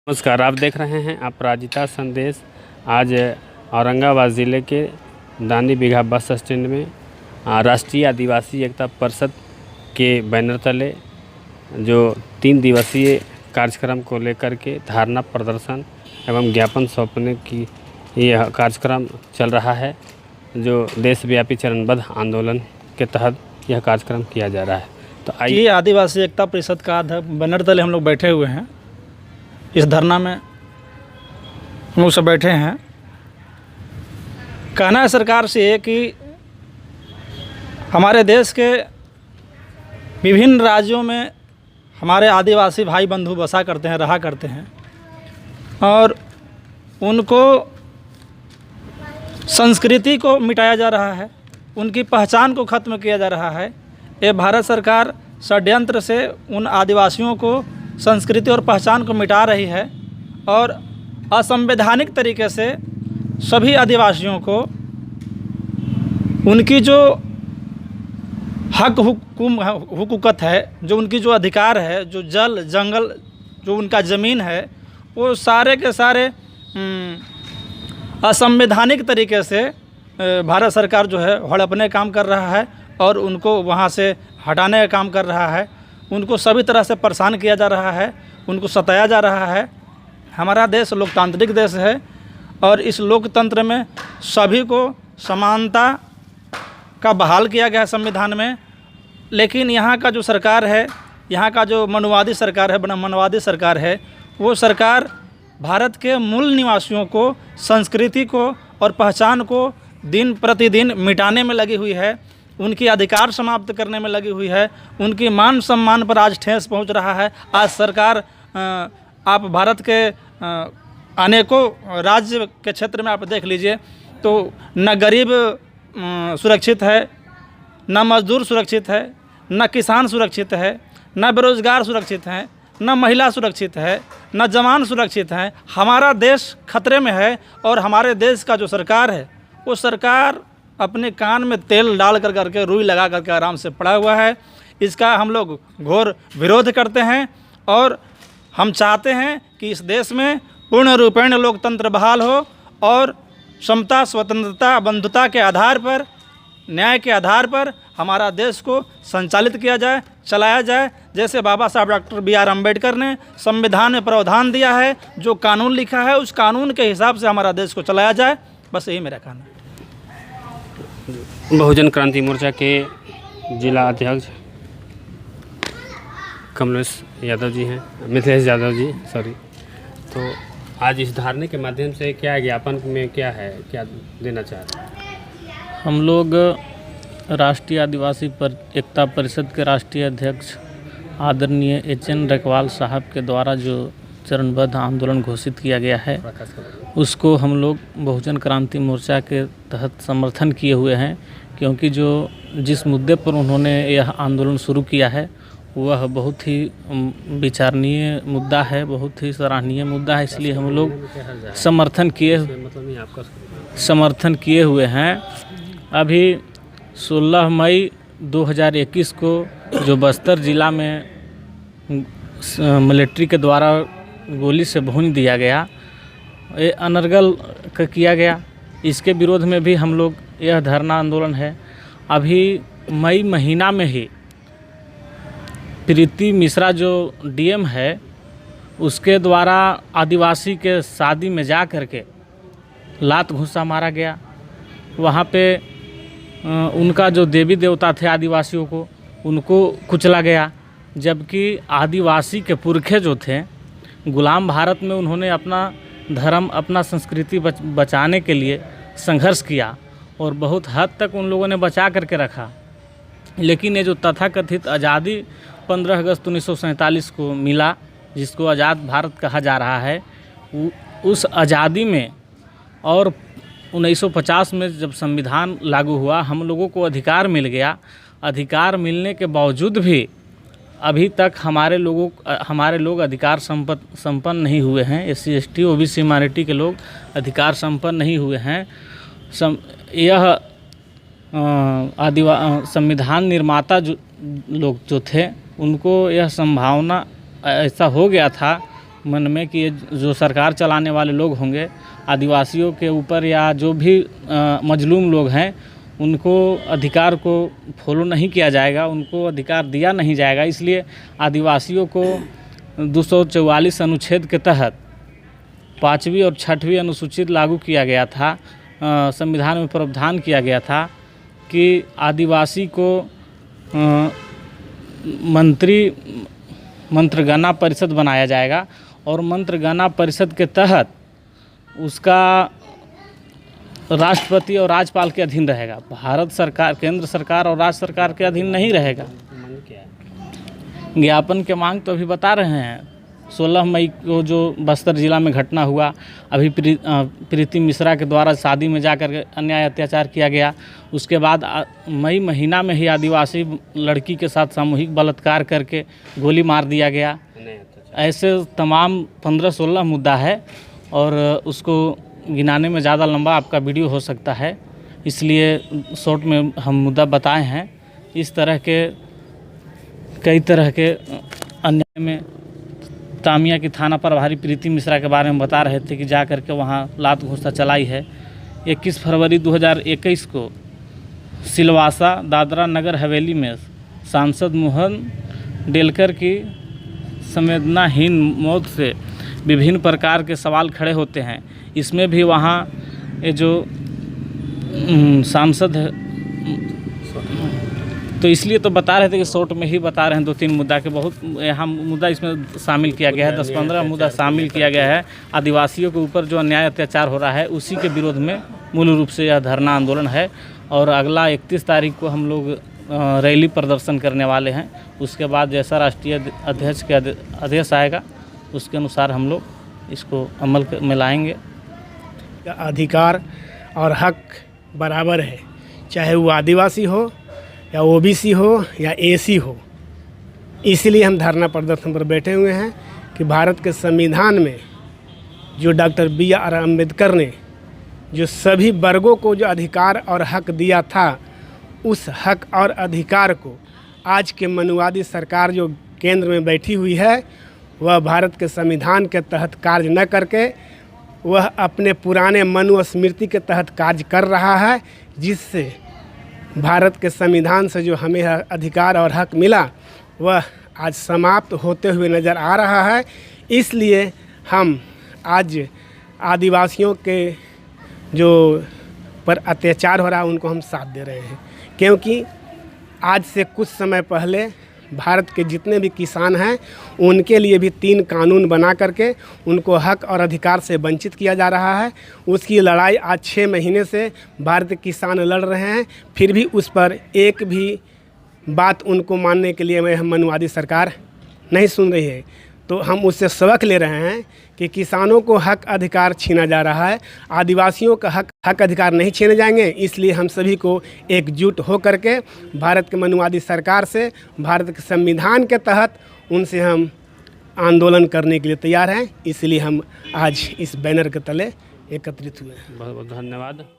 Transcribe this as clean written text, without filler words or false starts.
नमस्कार, आप देख रहे हैं अपराजिता संदेश। आज औरंगाबाद ज़िले के दानी बिगहा बस स्टैंड में राष्ट्रीय आदिवासी एकता परिषद के बैनर तले जो 3 दिवसीय कार्यक्रम को लेकर के धारणा प्रदर्शन एवं ज्ञापन सौंपने की यह कार्यक्रम चल रहा है, जो देशव्यापी चरणबद्ध आंदोलन के तहत यह कार्यक्रम किया जा रहा है। तो आइए, आदिवासी एकता परिषद का बैनर तले हम लोग बैठे हुए हैं। इस धरना में हम लोग सब बैठे हैं। कहना है सरकार से ये कि हमारे देश के विभिन्न राज्यों में हमारे आदिवासी भाई बंधु बसा करते हैं, रहा करते हैं, और उनको संस्कृति को मिटाया जा रहा है, उनकी पहचान को ख़त्म किया जा रहा है। ये भारत सरकार षड्यंत्र से उन आदिवासियों को संस्कृति और पहचान को मिटा रही है और असंवैधानिक तरीके से सभी आदिवासियों को उनकी जो हक हुकूकत है, जो उनकी जो अधिकार है, जो जल जंगल, जो उनका ज़मीन है, वो सारे के सारे असंवैधानिक तरीके से भारत सरकार जो है हड़पने काम कर रहा है और उनको वहाँ से हटाने का काम कर रहा है। उनको सभी तरह से परेशान किया जा रहा है, उनको सताया जा रहा है। हमारा देश लोकतांत्रिक देश है और इस लोकतंत्र में सभी को समानता का बहाल किया गया है संविधान में। लेकिन यहाँ का जो सरकार है, यहाँ का जो मनुवादी सरकार है, ब्राह्मणवादी सरकार है, वो सरकार भारत के मूल निवासियों को, संस्कृति को और पहचान को दिन प्रतिदिन मिटाने में लगी हुई है, उनकी अधिकार समाप्त करने में लगी हुई है, उनकी मान सम्मान पर आज ठेस पहुंच रहा है। आज सरकार, आप भारत के अनेकों राज्य के क्षेत्र में आप देख लीजिए तो न गरीब सुरक्षित है, न मजदूर सुरक्षित है, न किसान सुरक्षित है, न बेरोजगार सुरक्षित हैं, न महिला सुरक्षित है, न जवान सुरक्षित हैं। हमारा देश खतरे में है और हमारे देश का जो सरकार है, वो सरकार अपने कान में तेल डाल करके रुई लगा करके आराम से पड़ा हुआ है। इसका हम लोग घोर विरोध करते हैं और हम चाहते हैं कि इस देश में पूर्ण रूपेण लोकतंत्र बहाल हो और समता, स्वतंत्रता, बंधुता के आधार पर, न्याय के आधार पर हमारा देश को संचालित किया जाए, चलाया जाए। जैसे बाबा साहब डॉक्टर बी.आर. अम्बेडकर ने संविधान में प्रावधान दिया है, जो कानून लिखा है, उस कानून के हिसाब से हमारा देश को चलाया जाए। बस यही मेरा कहना है। बहुजन क्रांति मोर्चा के जिला अध्यक्ष कमलेश यादव जी हैं, मिथिलेश यादव जी, सॉरी। तो आज इस धरने के माध्यम से क्या ज्ञापन में क्या है, क्या देना चाह रहे हैं? हम लोग राष्ट्रीय आदिवासी एकता परिषद के राष्ट्रीय अध्यक्ष आदरणीय एच.एन. रकवाल साहब के द्वारा जो चरणबद्ध आंदोलन घोषित किया गया है, उसको हम लोग बहुजन क्रांति मोर्चा के तहत समर्थन किए हुए हैं, क्योंकि जिस मुद्दे पर उन्होंने यह आंदोलन शुरू किया है वह बहुत ही विचारणीय मुद्दा है, बहुत ही सराहनीय मुद्दा है। इसलिए हम लोग समर्थन किए हुए हैं। अभी 16 मई 2021 को जो बस्तर ज़िला में मिलिट्री के द्वारा गोली से भून दिया गया, ये अनर्गल किया गया, इसके विरोध में भी हम लोग यह धरना आंदोलन है। अभी मई महीना में ही प्रीति मिश्रा जो डीएम है, उसके द्वारा आदिवासी के शादी में जा कर के लात घुसा मारा गया। वहाँ पे उनका जो देवी देवता थे आदिवासियों को, उनको कुचला गया। जबकि आदिवासी के पुरखे जो थे, गुलाम भारत में उन्होंने अपना धर्म, अपना संस्कृति बचाने के लिए संघर्ष किया और बहुत हद तक उन लोगों ने बचा करके रखा। लेकिन ये जो तथाकथित आज़ादी 15 अगस्त 1947 को मिला, जिसको आज़ाद भारत कहा जा रहा है, उस आज़ादी में और 1950 में जब संविधान लागू हुआ, हम लोगों को अधिकार मिल गया। अधिकार मिलने के बावजूद भी अभी तक हमारे लोग अधिकार संपन्न नहीं हुए हैं। SC ST OBC माइनॉरिटी के लोग अधिकार संपन्न नहीं हुए हैं। यह संविधान निर्माता लोग जो थे, उनको यह संभावना ऐसा हो गया था मन में कि ये जो सरकार चलाने वाले लोग होंगे आदिवासियों के ऊपर या जो भी मजलूम लोग हैं उनको अधिकार को फॉलो नहीं किया जाएगा, उनको अधिकार दिया नहीं जाएगा। इसलिए आदिवासियों को 244 अनुच्छेद के तहत 5वीं और 6वीं अनुसूचित लागू किया गया था। संविधान में प्रावधान किया गया था कि आदिवासी को मंत्रगणना परिषद बनाया जाएगा और मंत्रगणना परिषद के तहत उसका राष्ट्रपति और राज्यपाल के अधीन रहेगा। भारत सरकार, केंद्र सरकार और राज्य सरकार के अधीन नहीं रहेगा। ज्ञापन के मांग तो अभी बता रहे हैं। 16 मई को जो बस्तर ज़िला में घटना हुआ, अभी प्रीति मिश्रा के द्वारा शादी में जाकर अन्याय अत्याचार किया गया। उसके बाद मई महीना में ही आदिवासी लड़की के साथ सामूहिक बलात्कार करके गोली मार दिया गया। ऐसे तमाम 15-16 मुद्दा है और उसको गिनाने में ज़्यादा लंबा आपका वीडियो हो सकता है, इसलिए शॉर्ट में हम मुद्दा बताए हैं। इस तरह के कई तरह के अन्याय में तामिया की थाना प्रभारी प्रीति मिश्रा के बारे में बता रहे थे कि जा कर के वहाँ लात घूंसा चलाई है। 21 फरवरी 2021 को सिलवासा दादरा नगर हवेली में सांसद मोहन डेलकर की संवेदनाहीन मौत से विभिन्न प्रकार के सवाल खड़े होते हैं। इसमें भी वहाँ ये जो सांसद है, तो इसलिए तो बता रहे थे कि शॉर्ट में ही बता रहे हैं 2-3 मुद्दा के, बहुत यहाँ मुद्दा इसमें शामिल किया गया है। 10-15 मुद्दा शामिल किया गया है। आदिवासियों के ऊपर जो अन्याय अत्याचार हो रहा है उसी के विरोध में मूल रूप से यह धरना आंदोलन है। और अगला 31 तारीख को हम लोग रैली प्रदर्शन करने वाले हैं। उसके बाद जैसा राष्ट्रीय अध्यक्ष के आदेश आएगा उसके अनुसार हम लोग इसको अमल में लाएंगे। अधिकार और हक बराबर है, चाहे वो आदिवासी हो या ओबीसी हो या एसी हो। इसीलिए हम धरना प्रदर्शन पर बैठे हुए हैं कि भारत के संविधान में जो डॉक्टर BR अम्बेडकर ने जो सभी वर्गों को जो अधिकार और हक दिया था, उस हक और अधिकार को आज के मनुवादी सरकार जो केंद्र में बैठी हुई है वह भारत के संविधान के तहत कार्य न करके वह अपने पुराने मनुस्मृति के तहत कार्य कर रहा है, जिससे भारत के संविधान से जो हमें अधिकार और हक मिला वह आज समाप्त होते हुए नज़र आ रहा है। इसलिए हम आज आदिवासियों के जो पर अत्याचार हो रहा है उनको हम साथ दे रहे हैं, क्योंकि आज से कुछ समय पहले भारत के जितने भी किसान हैं उनके लिए भी 3 कानून बना करके उनको हक और अधिकार से वंचित किया जा रहा है। उसकी लड़ाई आज 6 महीने से भारत के किसान लड़ रहे हैं, फिर भी उस पर एक भी बात उनको मानने के लिए मनुवादी सरकार नहीं सुन रही है। तो हम उससे सबक ले रहे हैं कि किसानों को हक अधिकार छीना जा रहा है, आदिवासियों का हक अधिकार नहीं छीने जाएंगे। इसलिए हम सभी को एकजुट हो करके भारत के मनुवादी सरकार से भारत के संविधान के तहत उनसे हम आंदोलन करने के लिए तैयार हैं। इसलिए हम आज इस बैनर के तले एकत्रित हुए हैं। बहुत बहुत धन्यवाद।